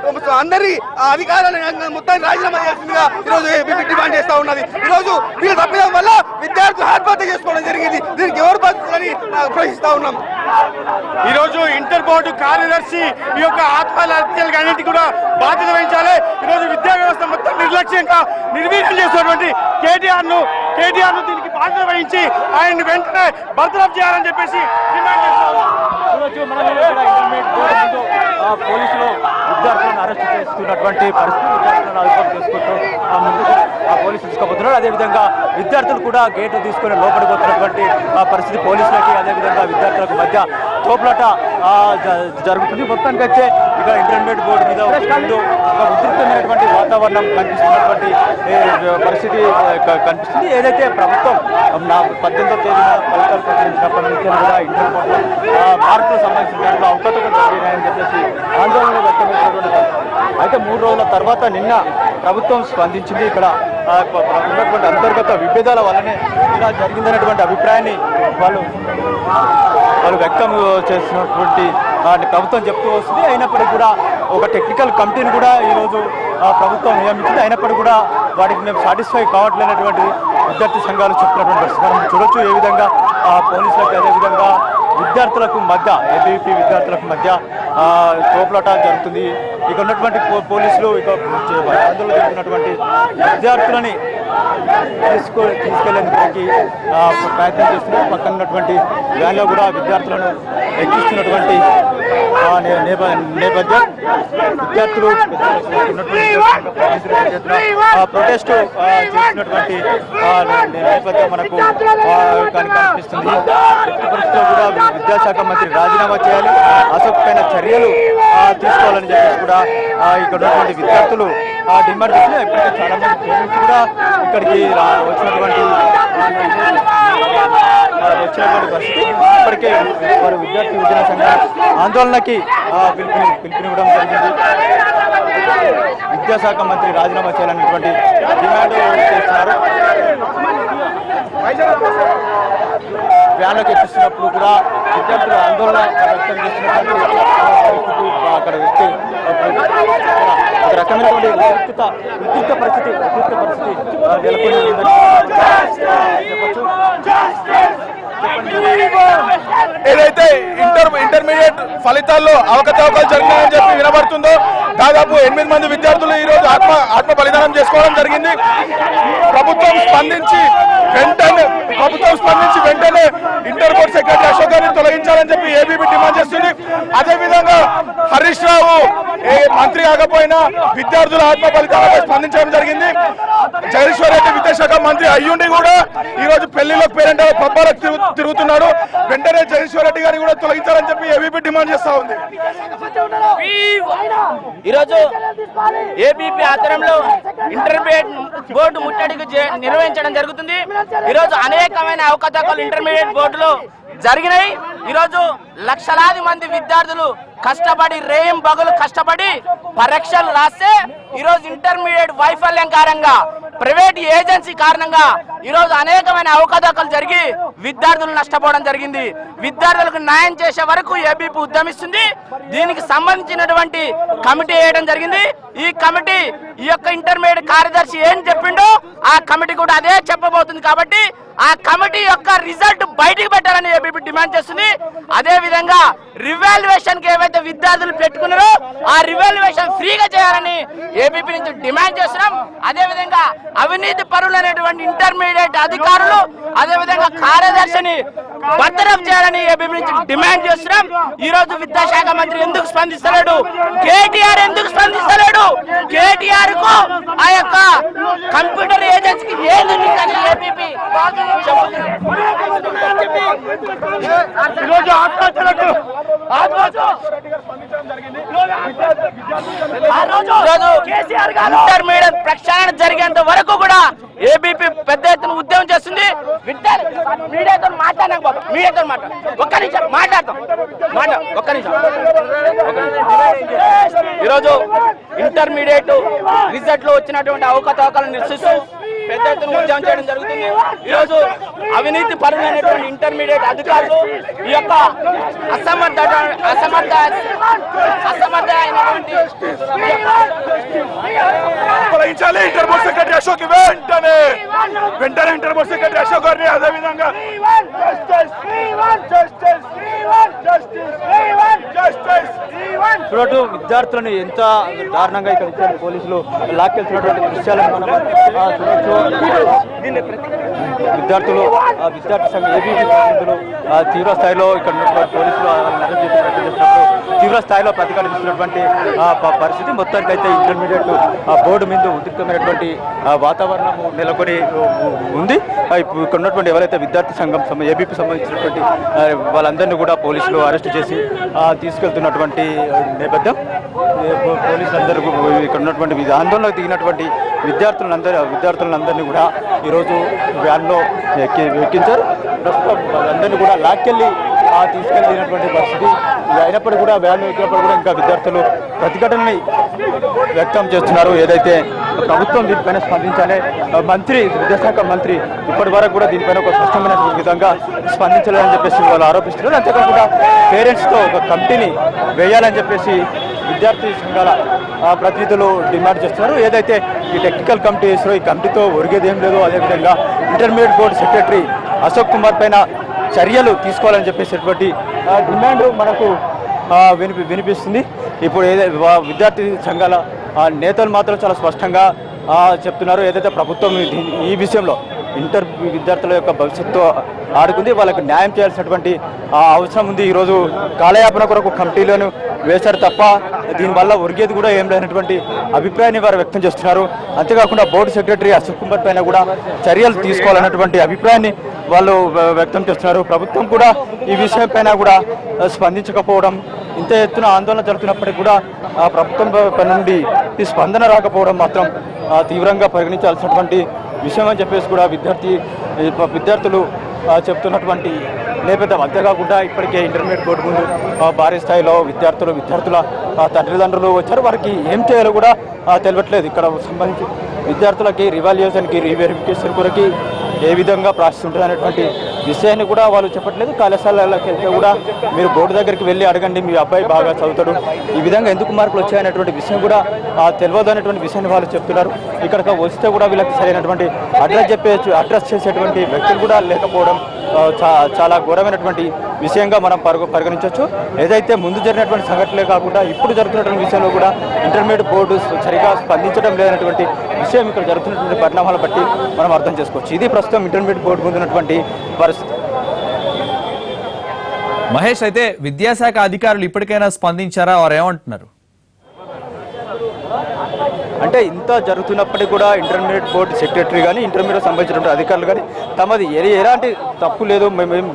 యొక్క అందరి అధికారులను మొత్తాన్ని రాజీనామా చేయాల్సిందిగా ఈరోజు డిమాండ్ చేస్తా ఉన్నది. ఈరోజు వీళ్ళ తప్పిదం వల్ల విద్యార్థులు ఆత్మహత్య చేసుకోవడం జరిగింది. దీనికి ఎవరు బాధ్యతని ప్రశ్నిస్తా ఉన్నాం. ఈ రోజు ఇంటర్ బోర్డు కార్యదర్శి ఈ యొక్క ఆత్మహత్యలకు అన్నింటికి కూడా బాధ్యత వహించాలి. ఈ రోజు విద్యా వ్యవస్థ మొత్తం నిర్లక్ష్యంగా నిర్వీర్యం చేసినటువంటి కేటీఆర్ ను కేటీఆర్ దీనికి బాధ్యత వహించి ఆయన్ని వెంటనే బర్తరఫ్ చేయాలని చెప్పేసి డిమాండ్ చేస్తాం. పోలీసులు విద్యార్థులను అరెస్ట్ చేస్తున్నటువంటి పరిస్థితి, విద్యార్థులను అదుపులోకి చేసుకుంటూ ముందుకు పోలీసులు తీసుకుపోతున్నారు. అదేవిధంగా విద్యార్థులు కూడా గేట్లు తీసుకుని లోపలికి పోతున్నటువంటి పరిస్థితి పోలీసులకి అదేవిధంగా విద్యార్థులకు మధ్య తోపులాట జరుగుతుంది. మొత్తానికి వచ్చే ఇక ఇంటర్మీడియట్ బోర్డు మీద ఒక ఉధృతమైనటువంటి వాతావరణం కనిపిస్తున్నటువంటి పరిస్థితి కనిపిస్తుంది. ఏదైతే ప్రభుత్వం 18వ తేదీన ఫలితాలు ప్రకటించినప్పటి నుంచి కూడా ఇంటర్ బోర్డు మార్కులకు సంబంధించిన దాంట్లో అవకతవకలు జరిగినాయని చెప్పేసి ఆందోళన వ్యక్తమైనటువంటి అయితే 3 రోజుల తర్వాత నిన్న ప్రభుత్వం స్పందించింది. ఇక్కడ ఉన్నటువంటి అంతర్గత విభేదాల వల్లనే ఇలా జరిగిందనేటువంటి అభిప్రాయాన్ని వాళ్ళు వ్యక్తం చేస్తున్నటువంటి ప్రభుత్వం చెప్తూ వస్తుంది. అయినప్పటికీ కూడా ఒక టెక్నికల్ కమిటీని కూడా ఈరోజు ప్రభుత్వం నియమించింది. అయినప్పటికీ కూడా వాటికి మేము సాటిస్ఫై కావట్లేనటువంటి విద్యార్థి సంఘాలు చెప్తున్నటువంటి పరిస్థితి మనం చూడొచ్చు. ఏ విధంగా పోలీసులకు అదేవిధంగా విద్యార్థులకు మధ్య ఏబీవీపీ విద్యార్థులకు మధ్య తోపులాట జరుగుతుంది. ఇక ఉన్నటువంటి పోలీసులు ఇక ఆందోళన జరుగుతున్నటువంటి విద్యార్థులని తీసుకెళ్లేందుకు ప్రయత్నం చేస్తున్నారు. పక్కన ఉన్నటువంటి వ్యాన్లో కూడా విద్యార్థులను ఎక్కిస్తున్నటువంటి నేపథ్యం విద్యార్థులు ప్రొటెస్ట్ చేస్తున్నటువంటి నేపథ్యం మనకు కనిపిస్తుంది. పరిస్థితిలో కూడా విద్యాశాఖ మంత్రి రాజీనామా చేయాలి, అసభ్యమైన చర్యలు తీసుకోవాలని చెప్పేసి కూడా ఇక్కడ ఉన్నటువంటి విద్యార్థులు డిమాండ్ చేస్తున్నారు. ఇప్పటికే చాలా మంది పేరెంట్స్ కూడా ఇక్కడికి వచ్చినటువంటి పరిస్థితి. ఇప్పటికే వారు విద్యార్థి విద్యా సంఘం ఆందోళనకి పిలుపునివ్వడం జరిగింది. విద్యాశాఖ మంత్రి రాజీనామా చేయాలనేటువంటి డిమాండ్ చేస్తున్నారు. వ్యాన్లకు ఎక్కిస్తున్నప్పుడు కూడా విద్యార్థులు ఆందోళన వ్యక్తం చేస్తున్నటువంటి అక్కడ వ్యక్తి ఒక రకమైనటువంటి ఉద్రిక్త పరిస్థితి నెలకొని చెప్పచ్చు. ఏదైతే ఇంటర్మీడియట్ ఫలితాల్లో అవకతవకలు జరిగినాయని చెప్పి వినబడుతుందో దాదాపు 8 మంది విద్యార్థులు ఈ రోజు ఆత్మ బలిదానం చేసుకోవడం జరిగింది. ప్రభుత్వం స్పందించి వెంటనే ఇంటర్ బోర్డు సెక్రటరీ అశోక్ గారిని తొలగించాలని చెప్పి ఏబీపీ డిమాండ్ చేస్తుంది. అదేవిధంగా హరీష్ రావు మంత్రి కాకపోయినా విద్యార్థుల ఆత్మ బలిదానంపై స్పందించడం జరిగింది. జగదీశ్వర్ రెడ్డి విద్యాశాఖ మంత్రి అయ్యుండి కూడా ఈ రోజు పెళ్లిలో పేరెంట్ పబ్బాలకు తిరుగుతున్నాడు. వెంటనే జగదీశ్వర్ రెడ్డి గారిని కూడా తొలగించాలని చెప్పి ఏబీపీ డిమాండ్ చేస్తా ఉంది. ఈరోజు ఏబీపీ ఆధ్వర్యంలో ఇంటర్మీడియట్ బోర్డు ముట్టడికి నిర్వహించడం జరుగుతుంది. ఈరోజు అనేకమైన అవకతవకలు ఇంటర్మీడియట్ బోర్డులో జరిగినాయి. ఈరోజు లక్షలాది మంది విద్యార్థులు కష్టపడి రేయం బగులు కష్టపడి పరీక్షలు రాస్తే ఈరోజు ఇంటర్మీడియట్ వైఫల్యం కారణంగా ప్రైవేట్ ఏజెన్సీ కారణంగా ఈరోజు అనేకమైన అవకతవకలు జరిగి విద్యార్థులు నష్టపోవడం జరిగింది. విద్యార్థులకు న్యాయం చేసే వరకు ఏబీపీ ఉద్యమిస్తుంది. దీనికి సంబంధించినటువంటి కమిటీ వేయడం జరిగింది. ఈ కమిటీ ఈ యొక్క ఇంటర్మీడియట్ కార్యదర్శి ఏం చెప్పిండో ఆ కమిటీ కూడా అదే చెప్పబోతుంది. కాబట్టి ఆ కమిటీ యొక్క రిజల్ట్ బయటికి పెట్టాలని ఏబీపీ డిమాండ్ చేస్తుంది. అదే విధంగా రివాల్యుయేషన్ కి ఏవైతే విద్యార్థులు పెట్టుకున్నారో ఆ రివాల్యుయేషన్ ఫ్రీగా చేయాలని ఏబీపీ నుంచి డిమాండ్ చేస్తున్నాం. అదే విధంగా అవినీతి పరులైనటువంటి ఇంటర్మీడియట్ అధికారులు అదే విధంగా కార్యదర్శిని బర్తరఫ్ చేయాలని ఏబీపీ నుంచి డిమాండ్ చేస్తున్నాం. ఈ రోజు విద్యాశాఖ మంత్రి ఎందుకు స్పందిస్తలేడు? కేటీఆర్ ఎందుకు స్పందిస్తలేడు? కేటీఆర్ కు ఆ యొక్క కంప్యూటర్ ఏజెన్సీకి ఏది ఏబీపీ ఇంటర్మీడియట్ ప్రక్షాళన జరిగేంత వరకు కూడా ఏబీపీ పెద్ద ఎత్తున ఉద్యమం చేస్తుంది. మీడియాతో ఒక్క నిమిషం మాట్లాడతాం. ఈరోజు ఇంటర్మీడియట్ రిజల్ట్ లో వచ్చినటువంటి అవకతవకలను నిరసిస్తూ పెద్ద ఎత్తున ఉద్యమం చేయడం జరుగుతుంది. ఈరోజు అవినీతి పరులైనటువంటి ఇంటర్మీడియట్ అధికారులు ఈ యొక్క అసమర్థ అయినటువంటి ఇంటర్ బోర్డు సెక్రటరీ అశోక్ వెంటనే ఇంటర్ బోర్డు సెక్రటరీ అశోక్ గారిని అదేవిధంగా చూడటం విద్యార్థులను ఎంత దారుణంగా ఇక్కడ ఇచ్చారు పోలీసులు లాక్కెళ్తున్నటువంటి దృశ్యాలను మనం చూడొచ్చు. విద్యార్థులు విద్యార్థి సంఘ ఏబీపీ ప్రతినిధులు తీవ్ర స్థాయిలో ఇక్కడ ఉన్నటువంటి పోలీసులు అరెస్ట్ చేసి ప్రకటించినప్పుడు తీవ్ర స్థాయిలో ప్రతిఘటిస్తున్నటువంటి పరిస్థితి. మొత్తానికైతే ఇంటర్మీడియట్ బోర్డు మీద ఉద్రిక్తమైనటువంటి వాతావరణం నెలకొని ఉంది. ఇక్కడ ఉన్నటువంటి ఎవరైతే విద్యార్థి సంఘం ఏబీపీ సంబంధించినటువంటి వాళ్ళందరినీ కూడా పోలీసులు అరెస్ట్ చేసి తీసుకెళ్తున్నటువంటి నేపథ్యం. పోలీసులందరూ ఇక్కడ ఉన్నటువంటి ఆందోళనకు దిగినటువంటి విద్యార్థులందరినీ కూడా ఈరోజు వ్యాన్లో ఎక్కించారు. ప్రస్తుతం అందరినీ కూడా లాక్కెళ్ళి తీసుకెళ్ళినటువంటి పరిస్థితి. అయినప్పటికీ కూడా వ్యాన్ ఎక్కినప్పుడు కూడా ఇంకా విద్యార్థులు ప్రతిఘటనని వ్యక్తం చేస్తున్నారు. ఏదైతే ప్రభుత్వం దీనిపైన స్పందించాలి, విద్యాశాఖ మంత్రి ఇప్పటి వరకు కూడా దీనిపైన ఒక స్పష్టమైన విధంగా స్పందించలేదని చెప్పేసి వాళ్ళు ఆరోపిస్తున్నారు. అంతేకాకుండా పేరెంట్స్తో ఒక కమిటీని వేయాలని చెప్పేసి విద్యార్థి సంఘాల ప్రతినిధులు డిమాండ్ చేస్తున్నారు. ఏదైతే ఈ టెక్నికల్ కమిటీ వేసారో ఈ కమిటీతో ఒరిగేది ఏం లేదు. అదేవిధంగా intermediate board secretary Ashok Kumar పైన చర్యలు తీసుకోవాలని చెప్పేసినటువంటి డిమాండ్ మనకు వినిపిస్తుంది. ఇప్పుడు విద్యార్థి సంఘాల నేతలు మాత్రం చాలా స్పష్టంగా చెప్తున్నారు. ఏదైతే ప్రభుత్వం ఈ విషయంలో ఇంటర్ విద్యార్థుల యొక్క భవిష్యత్తు ఆడుకుంది, వాళ్ళకి న్యాయం చేయాల్సినటువంటి అవసరం ఉంది. ఈరోజు కాలయాపన కొరకు కమిటీలను వేశారు తప్ప దీనివల్ల ఒరిగేది కూడా ఏం లేనటువంటి అభిప్రాయాన్ని వారు వ్యక్తం చేస్తున్నారు. అంతేకాకుండా బోర్డు సెక్రటరీ అశోక్ కుమార్ పైన కూడా చర్యలు తీసుకోవాలన్నటువంటి అభిప్రాయాన్ని వాళ్ళు వ్యక్తం చేస్తున్నారు. ప్రభుత్వం కూడా ఈ విషయం పైన కూడా స్పందించకపోవడం, ఇంత ఎత్తున ఆందోళన జరుగుతున్నప్పటికీ కూడా ప్రభుత్వం పైన నుండి ఈ స్పందన రాకపోవడం మాత్రం తీవ్రంగా పరిగణించాల్సినటువంటి విషయం అని చెప్పేసి కూడా విద్యార్థులు చెప్తున్నటువంటి నేపథ్యం. అంతేకాకుండా ఇప్పటికే ఇంటర్మీడియట్ బోర్డు ముందు భారీ స్థాయిలో విద్యార్థుల తల్లిదండ్రులు వచ్చారు. వారికి ఏం చేయాలో కూడా తెలియట్లేదు. ఇక్కడ సంబంధించి విద్యార్థులకి రివాల్యుయేషన్కి రీవెరిఫికేషన్ కొరకి ఏ విధంగా ప్రాసెస్ ఉంటుంది అనేటువంటి విషయాన్ని కూడా వాళ్ళు చెప్పట్లేదు. కళాశాలకి వెళ్తే కూడా మీరు బోర్డు దగ్గరికి వెళ్ళి అడగండి, మీ అబ్బాయి బాగా చదువుతాడు, ఈ విధంగా ఎందుకు మార్కులు వచ్చాయనేటువంటి విషయం కూడా తెలియదు అనేటువంటి విషయాన్ని వాళ్ళు చెప్తున్నారు. ఇక్కడికి వస్తే కూడా వీళ్ళకి సరైనటువంటి అడ్రస్ చేసేటువంటి వ్యక్తులు కూడా లేకపోవడం చాలా ఘోరమైనటువంటి విషయంగా మనం పరిగణించవచ్చు. ఏదైతే ముందు జరిగినటువంటి సంఘటనలే కాకుండా ఇప్పుడు జరుగుతున్నటువంటి విషయంలో కూడా ఇంటర్మీడియట్ బోర్డు సరిగా స్పందించడం లేదనేటువంటి విషయం ఇక్కడ జరుగుతున్నటువంటి పరిణామాల బట్టి మనం అర్థం చేసుకోవచ్చు. ఇది ప్రస్తుతం ఇంటర్మీడియట్ బోర్డు ముందు ఉన్నటువంటి పరిస్థితి. మహేష్, అయితే విద్యాశాఖ అధికారులు ఇప్పటికైనా స్పందించారా? వారు ఏమంటున్నారు? అంటే ఇంత జరుగుతున్నప్పటికీ కూడా ఇంటర్మీడియట్ బోర్డు సెక్రటరీ కానీ ఇంటర్మీడియట్ సంబంధించినటువంటి అధికారులు కానీ తమది ఎలాంటి తప్పు లేదు, మేము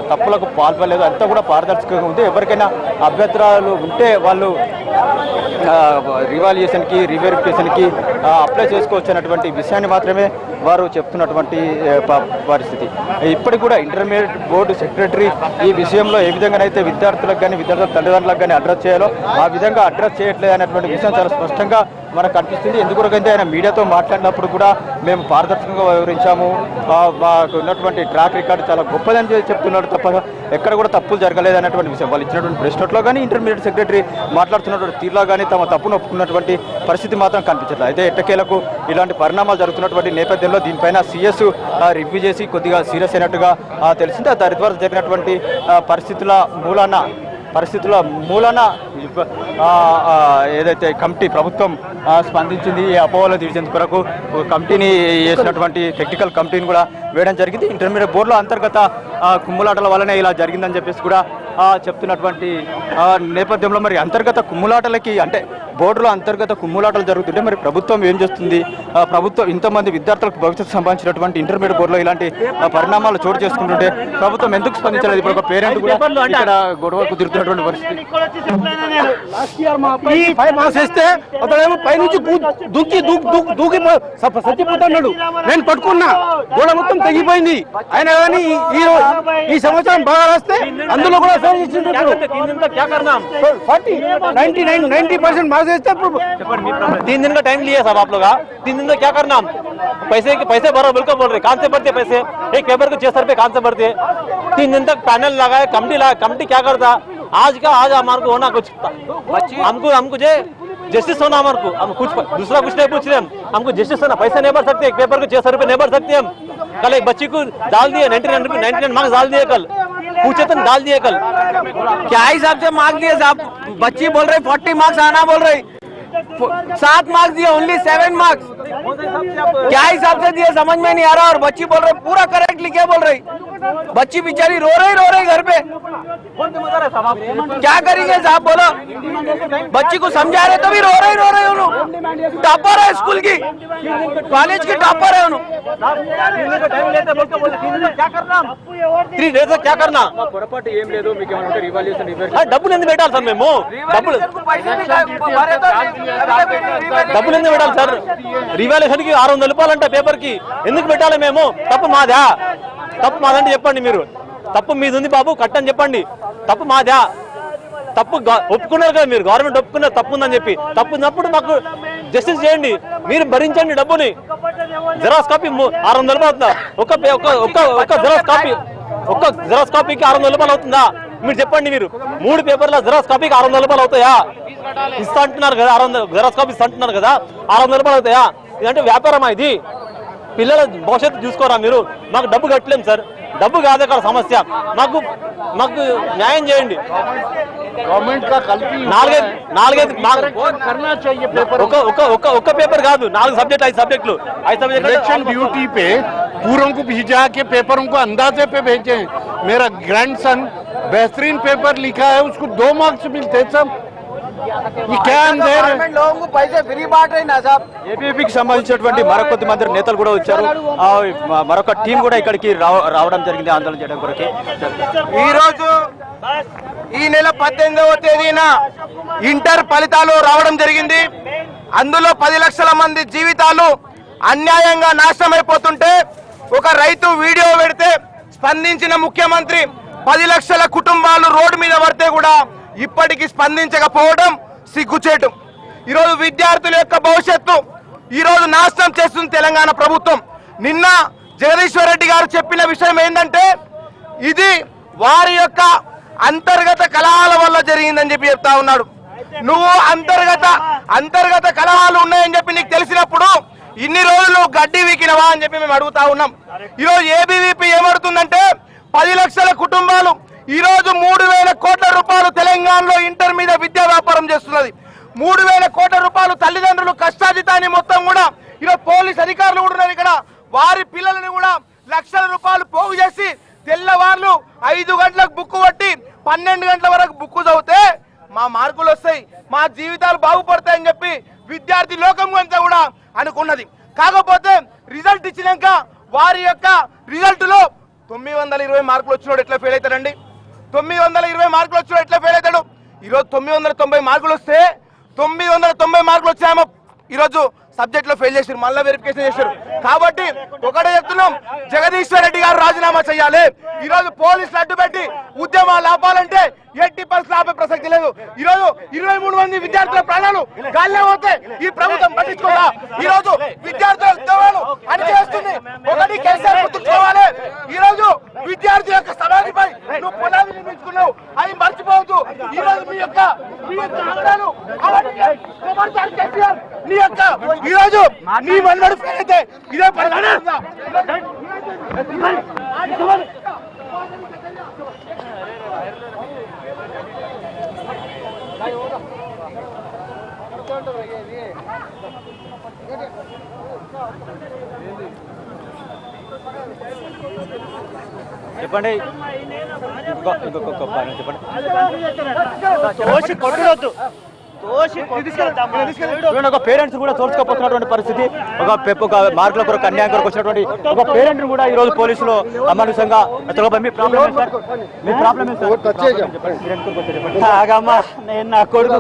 తప్పులకు పాల్పడలేదు, అంతా కూడా పారదర్శకంగా ఉంది. ఎవరికైనా అభ్యంతరాలు ఉంటే వాళ్ళు రివాల్యుయేషన్కి రీవెరిఫికేషన్కి అప్లై చేసుకోవచ్చు అన్నటువంటి విషయాన్ని మాత్రమే వారు చెప్తున్నటువంటి పరిస్థితి. ఇప్పటికి కూడా ఇంటర్మీడియట్ బోర్డు సెక్రటరీ ఈ విషయంలో ఏ విధంగానైతే విద్యార్థులకు కానీ విద్యార్థుల తల్లిదండ్రులకు కానీ అడ్రస్ చేయాలో ఆ విధంగా అడ్రస్ చేయట్లేదు అనేటువంటి విషయం చాలా స్పష్టంగా మనకు కనిపిస్తుంది. ఎందుకొరకైతే ఆయన మీడియాతో మాట్లాడినప్పుడు కూడా మేము పారదర్శకంగా వివరించాము, మాకు ఉన్నటువంటి ట్రాక్ రికార్డు చాలా గొప్పదని చెప్తున్నాడు తప్ప ఎక్కడ కూడా తప్పులు జరగలేదు అన్నటువంటి విషయం వాళ్ళు ఇచ్చినటువంటి ప్రెస్ నోట్లో కానీ ఇంటర్మీడియట్ సెక్రటరీ మాట్లాడుతున్నటువంటి తీరులో కానీ తమ తప్పును ఒప్పుకున్నటువంటి పరిస్థితి మాత్రం కనిపించట్లేదు. అయితే ఎట్టకేలకు ఇలాంటి పరిణామాలు జరుగుతున్నటువంటి నేపథ్యంలో దీనిపైన సీఎస్ రివ్యూ చేసి కొద్దిగా సీరియస్ అయినట్టుగా తెలిసింది. తద్వారా జరిగినటువంటి పరిస్థితుల మూలన ఏదైతే కమిటీ ప్రభుత్వం స్పందించింది, ఈ అపోహలు తీర్చేందుకు కొరకు కమిటీని వేసినటువంటి టెక్నికల్ కమిటీని కూడా వేయడం జరిగింది. ఇంటర్మీడియట్ బోర్డులో అంతర్గత కుమ్ములాటల వల్లనే ఇలా జరిగిందని చెప్పేసి కూడా చెప్తున్నటువంటి నేపథ్యంలో మరి అంతర్గత కుమ్ములాటలకి అంటే బోర్డులో అంతర్గత కుమ్ములాటలు జరుగుతుంటే మరి ప్రభుత్వం ఏం చేస్తుంది? ప్రభుత్వం ఇంతమంది విద్యార్థులకు భవిష్యత్తు సంబంధించినటువంటి ఇంటర్మీడియట్ బోర్డులో ఇలాంటి పరిణామాలు చోటు చేసుకుంటుంటే ప్రభుత్వం ఎందుకు స్పందించలేదు? ఇప్పుడు ఒక పేరెంట్ కూడా ఇక్కడ గొడవ కుదురుతున్నటువంటి పరిస్థితి. పైనుంచి చచ్చిపోతున్నాడు, నేను పట్టుకున్నా, గోడ మొత్తం తెగిపోయింది. అయినా కానీ ఈ సంవత్సరం బాగా రాస్తే అందులో కూడా 90% मार्क्स देते 3 दिन का टाइम लिया साहब आप लोग। 3 दिन में क्या करना? पैसे भरो, बिल्कुल बोल रहे। कहां से भरते पैसे? एक पेपर को 600 रुपए कहां से भरते? 3 दिन तक पैनल लगाए, कमिटी क्या करता? आज हमारे को होना कुछ हमको जस्टिस होना, हमारे को हम कुछ दूसरा कुछ नहीं पूछ रहे। हमको जस्टिस होना, पैसे नहीं भर सकते, एक पेपर को 600 रुपए नहीं भर सकते हम। कल एक बच्ची को डाल दिए 99 मार्क्स डाल दिए, कल पूछे तो डाल दिए। कल क्या हिसाब से मार्क्स दिए साहब? बच्ची बोल रही 40 मार्क्स आना बोल रही, 7 मार्क्स दिए, ओनली 7 मार्क्स। क्या हिसाब से दिए समझ में नहीं आ रहा। और बच्ची बोल रही पूरा करेक्टली क्या बोल रही, बच्ची बेचारी रो रही घर पे। क्या करेंगे साहब बोलो, बच्ची को समझा रहे तो भी रो रहे उन्होंने। टॉपर है स्कूल की, कॉलेज की टॉपर है उन्होंने। 3 days क्या करना, డబ్బులు ఎందుకు పెట్టాలి సార్, మేము డబ్బులు ఎందుకు పెట్టాలి సార్, రివాల్యూషన్ కి 600 రూపాయలు అంటే పేపర్ కి ఎందుకు పెట్టాలి మేము, తప్పు మాదా, తప్పు మాదంటే చెప్పండి మీరు, తప్పు మీది ఉంది బాబు కట్టని చెప్పండి, తప్పు మాదా, తప్పు ఒప్పుకున్నారు కదా మీరు, గవర్నమెంట్ ఒప్పుకున్నారు తప్పు ఉందని చెప్పి, తప్పు ఉన్నప్పుడు మాకు జస్టిస్ చేయండి, మీరు భరించండి డబ్బుని. జెరాక్స్ కాపీ 600 రూపాయలు అవుతుందా, ఒక జెరాక్స్ కాపీకి 600 రూపాయలు అవుతుందా మీరు చెప్పండి. మీరు 3 పేపర్ల జెరాక్స్ కాపీకి 600 రూపాయలు అవుతాయా, ఇస్తా అంటున్నారు కదా, 600 జెరాక్స్ కాపీ ఇస్తా అంటున్నారు కదా, 600 రూపాయలు అవుతాయా, ఇదంటే వ్యాపారమా ఇది, పిల్లల భవిష్యత్తు చూసుకోరా మీరు. మాకు డబ్బు కట్టలేము సార్, డబ్బు కాదు అక్కడ సమస్య, మాకు న్యాయం చేయండి. ఒక్క పేపర్ కాదు, 4 సబ్జెక్ట్ 5 సబ్జెక్టులు इलेक्शन ड्यूटी पे पूरों को भिजा के पेपरों को अंदाजे पे भेजे। मेरा ग्रैंडसन बेहतरीन पेपर लिखा है, उसको 2 मार्क्स मिलते सब। ये क्या अंधेर है? लोगों को पैसे फ्री बांट रहे ना साहब. ఏబీపీకి సంబంధించినటువంటి మరొక మంది నేతలు కూడా వచ్చారు, మరొక టీం కూడా ఇక్కడికి రావడం జరిగింది ఆందోళన చేయడం కొరకే. ఈ రోజు ఈ నెల 18వ తేదీన ఇంటర్ ఫలితాలు రావడం జరిగింది. అందులో 10 లక్షల మంది జీవితాలు అన్యాయంగా నాశనమైపోతుంటే ఒక రైతు వీడియో పెడితే స్పందించిన ముఖ్యమంత్రి 10 లక్షల కుటుంబాలు రోడ్డు మీద పడితే కూడా ఇప్పటికీ స్పందించకపోవడం సిగ్గుచేటు. ఈరోజు విద్యార్థుల యొక్క భవిష్యత్తు ఈరోజు నాశనం చేస్తుంది తెలంగాణ ప్రభుత్వం. నిన్న జగదీశ్వర్ రెడ్డి గారు చెప్పిన విషయం ఏంటంటే ఇది వారి యొక్క అంతర్గత కలహాల వల్ల జరిగిందని చెప్పి చెప్తా ఉన్నాడు. నువ్వు అంతర్గత కలహాలు ఉన్నాయని చెప్పి నీకు తెలిసినప్పుడు ఇన్ని రోజులు గడ్డి వీకినవా అని చెప్పి మేము అడుగుతా ఉన్నాం. ఈరోజు ఏబీవీపీ ఏమడుతుందంటే 10 లక్షల కుటుంబాలు ఈరోజు 3,000 కోట్ల రూపాయలు తెలంగాణలో ఇంటర్ మీద విద్యా వ్యాపారం చేస్తున్నది. 3,000 కోట్ల రూపాయలు తల్లిదండ్రులు కష్టాజితాన్ని మొత్తం కూడా ఈరోజు పోలీస్ అధికారులు కూడా ఉన్నారు ఇక్కడ, వారి పిల్లలని కూడా లక్షల రూపాయలు పోగు చేసి తెల్లవార్లు 5 గంటలకు బుక్కు కొట్టి 12 గంటల వరకు బుక్కు చదివితే మా మార్కులు వస్తాయి, మా జీవితాలు బాగుపడతాయని చెప్పి విద్యార్థి లోకం అంతా కూడా అనుకున్నది. కాకపోతే రిజల్ట్ ఇచ్చినాక వారి యొక్క రిజల్ట్ లో 920 మార్కులు వచ్చినోడు ఎట్లా ఫెయిల్ అవుతాడండి, 920 మార్కులు వచ్చినోడు ఎట్లా ఫెయిల్ అవుతాడు. ఈరోజు 990 మార్కులు వస్తే 990 మార్కులు వచ్చాయేమో ఈరోజు సబ్జెక్ట్ లో ఫెయిల్ చేశారు, మళ్ళీ వెరిఫికేషన్ చేశారు. కాబట్టి ఒకటే చెప్తున్నాం, జగదీశ్వర్ రెడ్డి గారు రాజీనామా చేయాలి. ఈరోజు పోలీసులు అడ్డుపెట్టి ఉద్యమాలు ఆపాలంటే 80% ఆపే ప్రసక్తి లేదు. ఈరోజు 23 మంది విద్యార్థుల ప్రాణాలు గాల్లో పోతే ఈ ప్రభుత్వం పట్టించుకోదా? ఈరోజు విద్యార్థుల ఉద్యమాలు అణిచేస్తుంది. ఒకటి కేసీఆర్ గుర్తుంచుకోవాలి, ఈరోజు విద్యార్థి యొక్క సమాధిపై నువ్వు పునాది నిర్మించుకున్నావు, అవి మర్చిపోవద్దు. ఈరోజు మీ యొక్క ఆందోళనలు నీ యొక్క ఈరోజు నీ మన్నడు అయితే ఇదే చెప్పండి, ఇంకొక పాయింట్ చెప్పండి. ఒక పేరెంట్స్ కూడా తోచుకోపోతున్నటువంటి పరిస్థితి, ఒక మార్కుల కొరకు అన్యాయం కొరకు వచ్చినటువంటి ఒక పేరెంట్ కూడా ఈ రోజు పోలీసులు అమానుషంగా నేను నా కొడుకు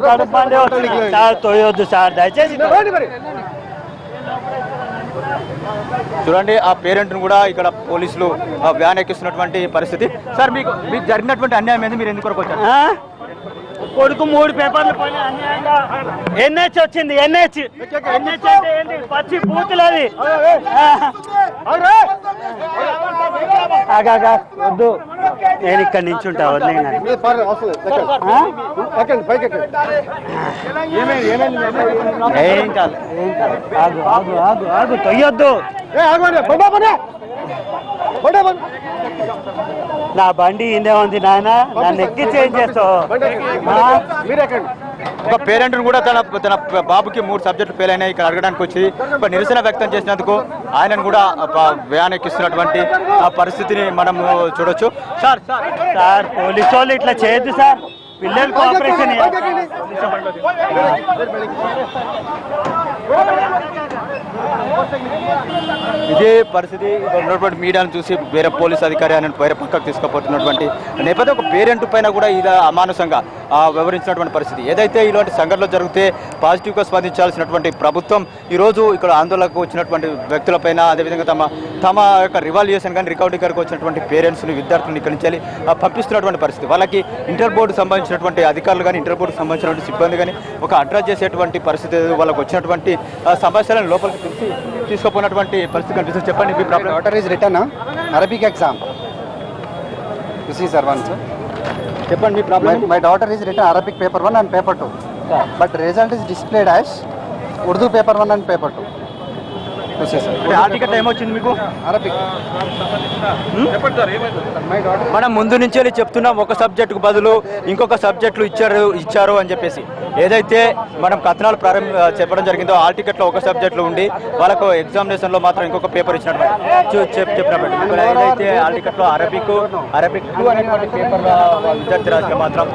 సార్ తోయొద్దు సార్ దయచేసి. చూడండి, ఆ పేరెంట్ ను కూడా ఇక్కడ పోలీసులు వ్యాన్ ఎక్కిస్తున్నటువంటి పరిస్థితి. సార్ మీకు జరిగినటువంటి అన్యాయం ఏంది, మీరు ఎందుకు కొరకు వచ్చారు? కొడుకు 3 పేపర్లు పోయినా అన్యాయంగా ఎన్హెచ్ వచ్చింది. ఎన్హెచ్ అంటే ఏంటి, పచ్చి బూతులది. వద్దు, నేను ఇక్కడ నుంచి ఉంటా, వదిలేయండి. ఏం కాదు, ఆగు ఆగు ఆగు ఆగు, తొయ్యొద్దు. నా బండి ఇందే ఉంది నాయన, నన్ను ఎక్కి చేంజ్ చేస్తావు. ఒక పేరెంట్ కూడా తన తన బాబుకి 3 సబ్జెక్టులు ఫెయిల్ అయినాయి ఇక్కడ అడగడానికి వచ్చి ఒక నిరసన వ్యక్తం చేసినందుకు ఆయనను కూడా వ్యాన్ ఎక్కిస్తున్నటువంటి ఆ పరిస్థితిని మనం చూడొచ్చు. సార్ సార్ పోలీసు వాళ్ళు ఇట్లా చేయొద్దు సార్, పిల్లలు కోఆపరేషన్ ఇదే పరిస్థితి ఉన్నటువంటి మీడియాను చూసి వేరే పోలీస్ అధికారి ఆయన వేరే పక్కకు తీసుకుపోతున్నటువంటి నేపథ్యం ఒక పేరెంట్ పైన కూడా ఇది అమానుషంగా వివరించినటువంటి పరిస్థితి. ఏదైతే ఇలాంటి సంఘటనలు జరిగితే పాజిటివ్గా స్పందించాల్సినటువంటి ప్రభుత్వం ఈరోజు ఇక్కడ ఆందోళనకు వచ్చినటువంటి వ్యక్తులపైన అదేవిధంగా తమ యొక్క రివాల్యుయేషన్ కానీ రికవరీ గారికి వచ్చినటువంటి పేరెంట్స్ని విద్యార్థులను ఇక్కడి నుంచి పంపిస్తున్నటువంటి పరిస్థితి. వాళ్ళకి ఇంటర్ బోర్డు సంబంధించినటువంటి అధికారులు కానీ ఇంటర్ బోర్డుకు సంబంధించినటువంటి సిబ్బంది కానీ ఒక అడ్రస్ చేసేటువంటి పరిస్థితి, వాళ్ళకు వచ్చినటువంటి సమస్యలను లోపలికి తీసుకుపోయినటువంటి పరిస్థితి కనిపిస్తుంది. చెప్పండి మీ problem. daughter is written Arabic exam. You see sir once. చెప్పండి మీ problem. My daughter is written Arabic paper 1 and paper 2. But result is displayed as Urdu paper 1 and paper 2. Ticket ఏమొచ్చింది మీకు? అరబిక్. మనం ముందు నుంచే చెప్తున్నాం ఒక సబ్జెక్టుకు బదులు ఇంకొక సబ్జెక్టులు ఇచ్చారు అని చెప్పేసి. ఏదైతే మనం కథనాలు చెప్పడం జరిగిందో ఆల్ టికెట్లో ఒక సబ్జెక్టులు ఉండి వాళ్ళకు ఎగ్జామినేషన్లో మాత్రం ఇంకొక పేపర్ ఇచ్చినట్టు చెప్పినప్పుడు ఏదైతే ఆల్ టికెట్లో అరబిక్ 2 అనేటువంటి పేపర్ విద్యార్థి రాసిన మాత్రం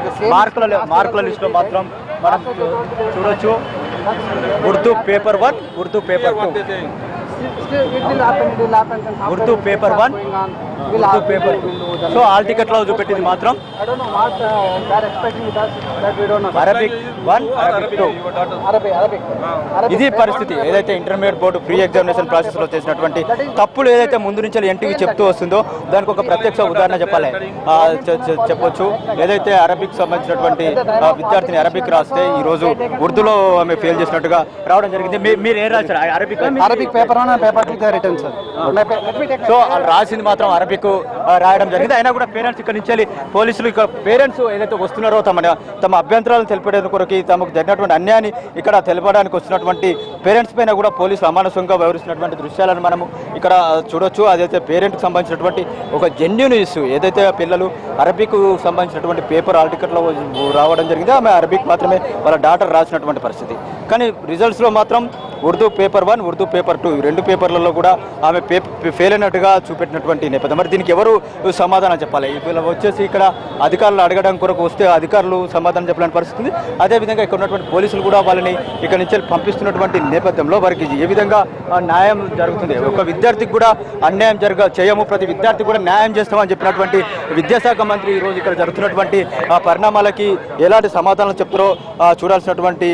మార్కుల లిస్టులో మాత్రం మనం చూడొచ్చు Urdu paper 1, Urdu paper 2, Urdu paper 1, Urdu paper 2. So all టికెట్లో చూపెట్టింది మాత్రం అరబిక్ 1, అరబిక్ 2. ఇది పరిస్థితి. ఏదైతే ఇంటర్మీడియట్ బోర్డు ప్రీ ఎగ్జామినేషన్ ప్రాసెస్లో చేసినటువంటి తప్పులు ఏదైతే ముందు నుంచి ఎన్టీవీ చెప్తూ వస్తుందో దానికి ఒక ప్రత్యక్ష ఉదాహరణ చెప్పొచ్చు. ఏదైతే అరబిక్ సంబంధించినటువంటి విద్యార్థిని అరబిక్ రాస్తే ఈరోజు ఉర్దూలో ఆమె ఫెయిల్ చేసినట్టుగా రావడం జరిగింది. మీరు ఏం రాశారు? Arabic paper 1 and paper 2 return sir. So రాసింది మాత్రం అరబిక్ రాయడం జరిగింది. అయినా కూడా పేరెంట్స్ ఇక్కడ నుంచి పోలీసులు ఇక్కడ పేరెంట్స్ ఏదైతే వస్తున్నారో తమ అభ్యంతరాలను తెలిపేందుకు కొరకు తమకు జరిగినటువంటి అన్యాయాన్ని ఇక్కడ తెలపడానికి వస్తున్నటువంటి పేరెంట్స్ పైన కూడా పోలీసులు అమానుషంగా వ్యవహరిస్తున్నటువంటి దృశ్యాలను మనము ఇక్కడ చూడొచ్చు. అదైతే పేరెంట్కి సంబంధించినటువంటి ఒక జెన్యూన్ ఇష్యూ. ఏదైతే పిల్లలు అరబిక్ సంబంధించినటువంటి పేపర్ ఆల్ టికెట్లో రావడం జరిగింది, ఆమె అరబిక్ మాత్రమే వాళ్ళ డాటర్ రాసినటువంటి పరిస్థితి. కానీ రిజల్ట్స్లో మాత్రం ఉర్దూ పేపర్ 1, ఉర్దూ పేపర్ 2 2 పేపర్లలో కూడా ఆమె ఫెయిల్ అయినట్టుగా చూపెట్టినటువంటి నేపథ్యం. మరి దీనికి ఎవరు సమాధానం చెప్పాలి? వీళ్ళు వచ్చేసి ఇక్కడ అధికారులు అడగడం కొరకు వస్తే అధికారులు సమాధానం చెప్పలేని పరిస్థితి. అదేవిధంగా ఇక్కడ ఉన్నటువంటి పోలీసులు కూడా వాళ్ళని ఇక్కడ నుంచి పంపిస్తున్నటువంటి నేపథ్యంలో వారికి ఏ విధంగా న్యాయం జరుగుతుంది? ఒక విద్యార్థికి కూడా అన్యాయం చేయము, ప్రతి విద్యార్థికి కూడా న్యాయం చేస్తామని చెప్పినటువంటి విద్యాశాఖ మంత్రి ఈరోజు ఇక్కడ జరుగుతున్నటువంటి పరిణామాలకి ఎలాంటి సమాధానాలు చెప్తారో చూడాల్సినటువంటి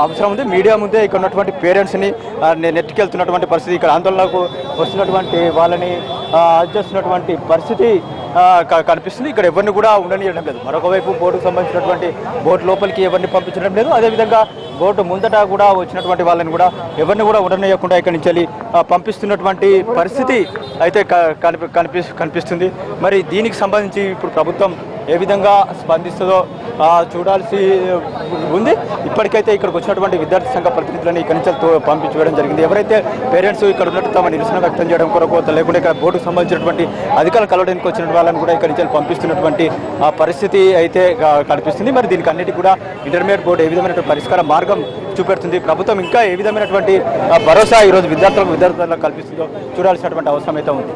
అవసరం ఉంది. మీడియా ముందే ఇక్కడ ఉన్నటువంటి పేరెంట్స్ని నెట్టుకెళ్తున్నటువంటి పరిస్థితి, ఇక్కడ ఆందోళనకు వస్తున్నటువంటి వాళ్ళని చేస్తున్నటువంటి పరిస్థితి కనిపిస్తుంది. ఇక్కడ ఎవరిని కూడా ఉండనియడం లేదు. మరొక వైపు బోర్డుకు సంబంధించినటువంటి బోర్డు లోపలికి ఎవరిని పంపించడం లేదు. అదేవిధంగా బోర్డు ముందట కూడా వచ్చినటువంటి వాళ్ళని కూడా ఎవరిని కూడా ఉండనియకుండా ఇక్కడి నుంచి పంపిస్తున్నటువంటి పరిస్థితి అయితే కనిపిస్తుంది. మరి దీనికి సంబంధించి ఇప్పుడు ప్రభుత్వం ఏ విధంగా స్పందిస్తుందో చూడాల్సి ఉంది. ఇప్పటికైతే ఇక్కడికి వచ్చినటువంటి విద్యార్థి సంఘ ప్రతినిధులను ఇక్కడి నుంచి పంపించడం జరిగింది. ఎవరైతే పేరెంట్స్ ఇక్కడ ఉన్నట్టు తమ నిరసన వ్యక్తం చేయడం కొరకు లేకుంటే ఇక్కడ బోర్డుకు సంబంధించినటువంటి అధికారులు కలవడానికి వచ్చిన వాళ్ళని కూడా ఇక్కడి నుంచి పంపిస్తున్నటువంటి పరిస్థితి అయితే కనిపిస్తుంది. మరి దీనికి అన్నిటి కూడా ఇంటర్మీడియట్ బోర్డు ఏ విధమైన పరిష్కార మార్గం చూపెడుతుంది, ప్రభుత్వం ఇంకా ఏ విధమైనటువంటి భరోసా ఈరోజు విద్యార్థులకు కల్పిస్తుందో చూడాల్సినటువంటి అవసరం అయితే ఉంది.